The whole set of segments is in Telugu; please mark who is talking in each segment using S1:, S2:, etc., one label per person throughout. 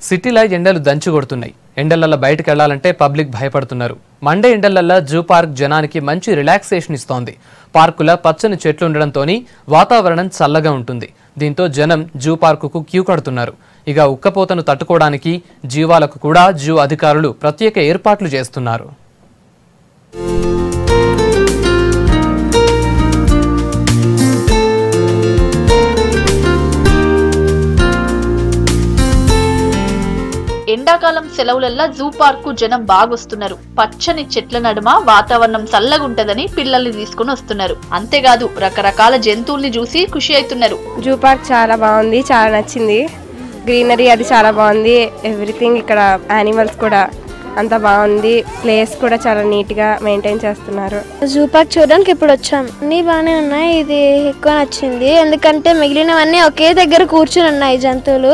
S1: సిటీలో ఎండలు దంచి కొడుతున్నాయి. ఎండలల్ల బయటకు వెళ్లాలంటే పబ్లిక్ భయపడుతున్నారు. మండే ఎండలల్ల జూ పార్క్ జనానికి మంచి రిలాక్సేషన్ ఇస్తోంది. పార్కుల పచ్చని చెట్లు ఉండడంతోని వాతావరణం చల్లగా ఉంటుంది. దీంతో జనం జూ పార్కుకు క్యూ కడుతున్నారు. ఇక ఉక్కపోతను తట్టుకోవడానికి జీవాలకు కూడా జూ అధికారులు ప్రత్యేక ఏర్పాట్లు చేస్తున్నారు.
S2: ఎండాకాలం సెలవులల్లా జూ పార్కు జనం బాగొస్తున్నారు. పచ్చని చెట్ల నడుమ వాతావరణం చల్లగుంటదని పిల్లల్ని తీసుకుని వస్తున్నారు. అంతేకాదు రకరకాల జంతువుల్ని చూసి ఖుషి అవుతున్నారు.
S3: జూ పార్క్ చాలా బాగుంది, చాలా నచ్చింది. గ్రీనరీ అది చాలా బాగుంది. ఎవ్రీథింగ్ ఇక్కడ యానిమల్స్ కూడా అంత బాగుంది. ప్లేస్ కూడా చాలా నీట్ గా మెయింటైన్ చేస్తున్నారు.
S4: జూ పార్క్ చూడడానికి ఇప్పుడు వచ్చాం. అన్ని బాగానే ఉన్నాయి. ఇది ఎక్కువ నచ్చింది ఎందుకంటే మిగిలినవన్నీ ఒకే దగ్గర కూర్చుని ఉన్నాయి జంతువులు.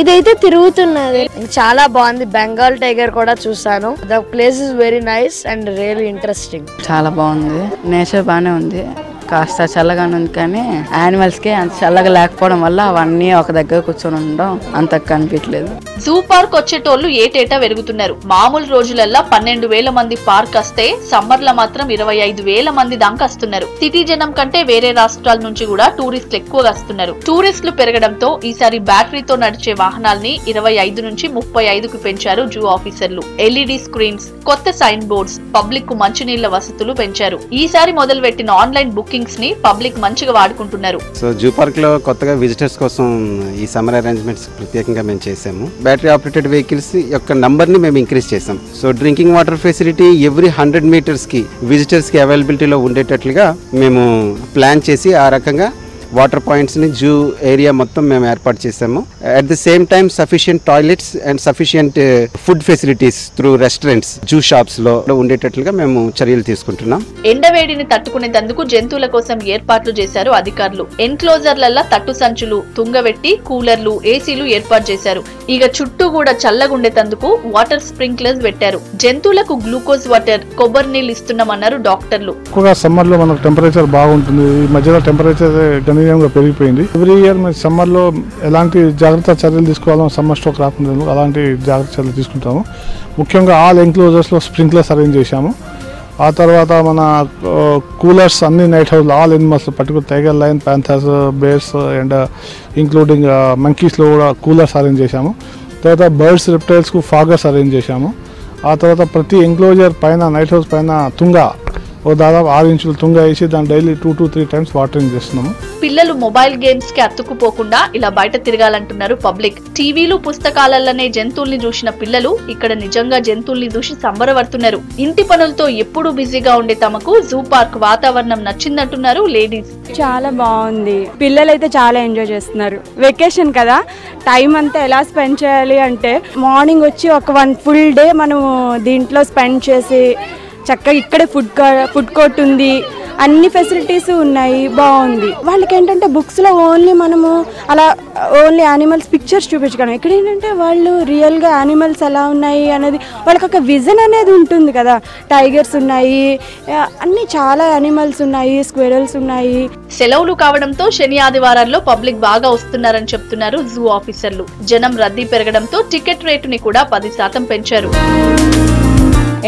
S4: ఇదైతే తిరుగుతున్నది.
S5: చాలా బాగుంది. బెంగాల్ టైగర్ కూడా చూసాను. The place is very nice and really interesting.
S6: చాలా బాగుంది. నేచర్ బాగానే ఉంది. కాస్త చల్లగానే ఉంది కానీ యానిమల్స్కి అంత చల్లగా లేకపోవడం వల్ల అవన్నీ ఒక దగ్గర కూర్చొని ఉండడం అంత కనిపించలేదు.
S2: జూ పార్క్ వచ్చేటోళ్లు ఏటేటా పెరుగుతున్నారు. మామూలు రోజులల్లా 12,000 మంది పార్క్ వస్తే సమ్మర్ లో మాత్రం 25,000 మంది దాకా వస్తున్నారు. సిటీ జనం కంటే వేరే రాష్ట్రాల నుంచి కూడా టూరిస్టులు ఎక్కువగా వస్తున్నారు. టూరిస్టులు పెరగడంతో ఈసారి బ్యాటరీతో నడిచే వాహనాల్ని 25 నుంచి 35కు పెంచారు జూ ఆఫీసర్లు. ఎల్ఈడి స్క్రీన్స్, కొత్త సైన్ బోర్డ్స్, పబ్లిక్ కు మంచినీళ్ల వసతులు పెంచారు. ఈసారి మొదలుపెట్టిన ఆన్లైన్ బుకింగ్స్ ని పబ్లిక్ మంచిగా వాడుకుంటున్నారు.
S7: సో జూ పార్క్ లో కొత్తగా విజిటర్స్ కోసం ఈ సమ్మర్ అరేంజ్మెంట్స్ ప్రత్యేకంగా మేము చేసాము. బ్యాటరీ ఆపరేటెడ్ వెహికల్స్ యొక్క నంబర్ ని మేము ఇంక్రీజ్ చేసాం. So drinking water facility every 100 meters కి విజిటర్స్ కి అవైలబిలిటీలో ఉండేటట్లుగా మేము ప్లాన్ చేసి ఆ రకంగా వాటర్ పాయింట్స్ ని జూ ఏరియా మొత్తం మేము ఏర్పాటు చేసాము. At the same time sufficient toilets and sufficient food facilities through restaurants zoo shops లో ఉండేటట్లుగా మేము చర్యలు తీసుకుంటున్నాం.
S2: ఎండవేడిని తట్టుకునేందుకు జంతువుల కోసం ఏర్పాట్లు చేశారు అధికారులు. ఎన్క్లోజర్లల్లా తట్టు సంచులు, తుంగవెట్టి కూలర్లు, ఏసీలు ఏర్పాటు చేశారు. ఇక చుట్టూ కూడా చల్లగుండేందుకు వాటర్ స్ప్రింక్లర్స్ పెట్టారు. జంతువులకు గ్లూకోజ్ వాటర్, కొబ్బరి నీళ్లు ఇస్తున్నామన్నారు డాక్టర్లు.
S8: సమ్మర్ లో మనకు టెంపరేచర్ బాగుంటుంది. ఈ మధ్యలో టెంపరేచర్ గణనీయంగా పెరిగిపోయింది. ఎవ్రీ ఇయర్ మేము సమ్మర్ లో ఎలాంటి జాగ్రత్త చర్యలు తీసుకోవాలో సమ్మర్ స్ట్రోక్ రాకుండా అలాంటి జాగ్రత్త చర్యలు తీసుకుంటాము. ముఖ్యంగా ఆల్ ఎన్క్లోజర్స్ లో స్ప్రింక్లర్స్ అరేంజ్ చేశాము. ఆ తర్వాత మన కూలర్స్ అన్ని night house all animals particular tiger, lion, Panthers, bears and including monkeys లో కూడా కూలర్స్ అరేంజ్ చేశాము. తర్వాత బర్డ్స్, రెప్టైల్స్ కు ఫాగర్స్ అరేంజ్ చేశాము. ఆ తర్వాత ప్రతి ఎంక్లోజర్ పైన నైట్ హౌస్ పైన తుంగ దాదాపు 6 ఇంచుల తుంగ వేసి దాన్ని డైలీ 2 to 3 times వాటరింగ్ చేస్తున్నాము.
S2: పిల్లలు మొబైల్ గేమ్స్ కి అతుక్కుపోకుండా ఇలా బయట తిరగాలంటున్నారు పబ్లిక్. టీవీలు, పుస్తకాలలోనే జంతువుల్ని చూసిన పిల్లలు ఇక్కడ నిజంగా జంతువుల్ని చూసి సంబరపడుతున్నారు. ఇంటి పనులతో ఎప్పుడూ బిజీగా ఉండే తమకు జూ పార్క్ వాతావరణం నచ్చిందంటున్నారు లేడీస్.
S3: చాలా బాగుంది. పిల్లలైతే చాలా ఎంజాయ్ చేస్తున్నారు. వెకేషన్ కదా, టైం అంతా ఎలా స్పెండ్ చేయాలి అంటే మార్నింగ్ వచ్చి ఒక 1 full day మనం దీంట్లో స్పెండ్ చేసి చక్కగా ఇక్కడే ఫుడ్ కోర్ట్ ఉంది, అన్ని ఫెసిలిటీస్ ఉన్నాయి, బాగుంది. వాళ్ళకి ఏంటంటే బుక్స్లో ఓన్లీ మనము అలా ఓన్లీ యానిమల్స్ పిక్చర్స్ చూపించగలం. ఇక్కడ ఏంటంటే వాళ్ళు రియల్గా యానిమల్స్ ఎలా ఉన్నాయి అనేది వాళ్ళకి ఒక విజన్ అనేది ఉంటుంది కదా. టైగర్స్ ఉన్నాయి, అన్ని చాలా యానిమల్స్ ఉన్నాయి, స్క్విరల్స్ ఉన్నాయి.
S2: సెలవులు కావడంతో శని ఆదివారాల్లో పబ్లిక్ బాగా వస్తున్నారని చెప్తున్నారు జూ ఆఫీసర్లు. జనం రద్దీ పెరగడంతో టికెట్ రేటుని కూడా 10% పెంచారు.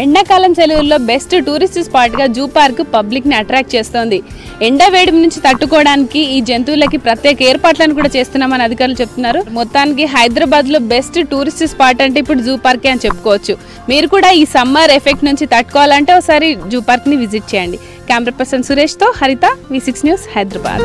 S9: ఎండాకాలం సెలవుల్లో బెస్ట్ టూరిస్ట్ స్పాట్ గా జూ పార్క్ పబ్లిక్ ని అట్రాక్ట్ చేస్తోంది. ఎండ వేడి నుంచి తట్టుకోవడానికి ఈ జంతువులకి ప్రత్యేక ఏర్పాట్లను కూడా చేస్తున్నామని అధికారులు చెప్తున్నారు. మొత్తానికి హైదరాబాద్ లో బెస్ట్ టూరిస్ట్ స్పాట్ అంటే ఇప్పుడు జూ పార్కే అని చెప్పుకోవచ్చు. మీరు కూడా ఈ సమ్మర్ ఎఫెక్ట్ నుంచి తట్టుకోవాలంటే ఒకసారి జూ పార్క్ ని విజిట్ చేయండి. కెమెరా పర్సన్ సురేష్ తో హరిత, V6 న్యూస్, హైదరాబాద్.